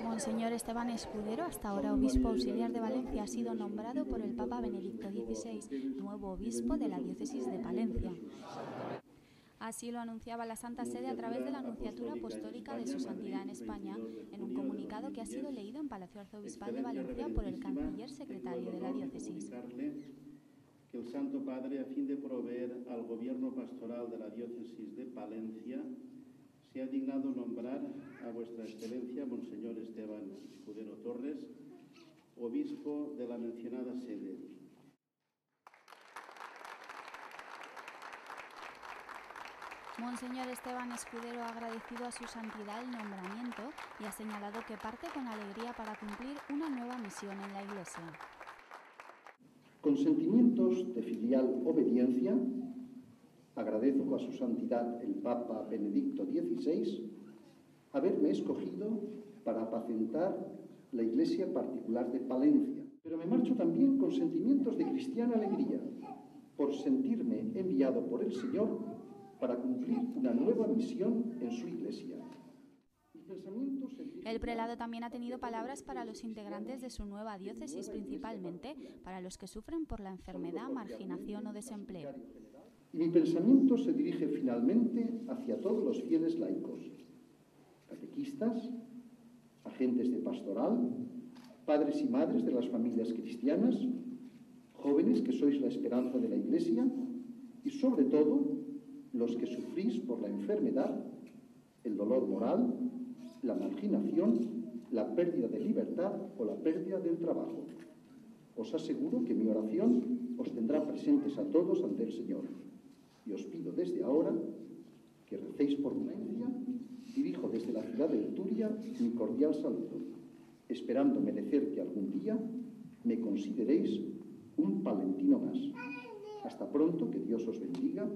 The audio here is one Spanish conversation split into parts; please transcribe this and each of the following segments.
Monseñor Esteban Escudero, hasta ahora obispo auxiliar de Valencia, ha sido nombrado por el Papa Benedicto XVI nuevo obispo de la diócesis de Palencia. Así lo anunciaba la Santa Sede a través de la Anunciatura Apostólica de su Santidad en España, en un comunicado que ha sido leído en Palacio Arzobispal de Valencia por el canciller secretario de la diócesis. Que el Santo Padre, a fin de proveer al gobierno pastoral de la diócesis de Palencia, se ha dignado nombrar a vuestra excelencia, Monseñor Esteban Escudero Torres, obispo de la mencionada sede. Monseñor Esteban Escudero ha agradecido a su santidad el nombramiento y ha señalado que parte con alegría para cumplir una nueva misión en la Iglesia. Con sentimientos de filial obediencia, agradezco a su santidad el Papa Benedicto XVI haberme escogido para apacentar la Iglesia particular de Palencia. Pero me marcho también con sentimientos de cristiana alegría por sentirme enviado por el Señor para cumplir una nueva misión en su Iglesia. El prelado también ha tenido palabras para los integrantes de su nueva diócesis, principalmente para los que sufren por la enfermedad, marginación o desempleo. Y mi pensamiento se dirige finalmente hacia todos los fieles laicos, catequistas, agentes de pastoral, padres y madres de las familias cristianas, jóvenes que sois la esperanza de la Iglesia y sobre todo los que sufrís por la enfermedad, el dolor moral, la marginación, la pérdida de libertad o la pérdida del trabajo. Os aseguro que mi oración os tendrá presentes a todos ante el Señor. Y os pido desde ahora que recéis por Valencia. Dirijo desde la ciudad de Turia mi cordial saludo, esperando merecer que algún día me consideréis un palentino más. Hasta pronto, que Dios os bendiga.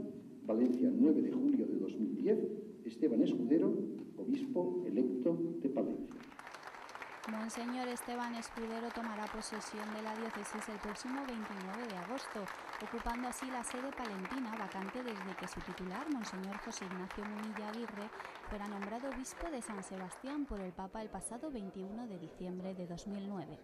Valencia, 9 de julio de 2010, Esteban Escudero, obispo electo de Palencia. Monseñor Esteban Escudero tomará posesión de la diócesis el próximo 29 de agosto, ocupando así la sede palentina, vacante desde que su titular, Monseñor José Ignacio Munilla Aguirre, fuera nombrado obispo de San Sebastián por el Papa el pasado 21 de diciembre de 2009.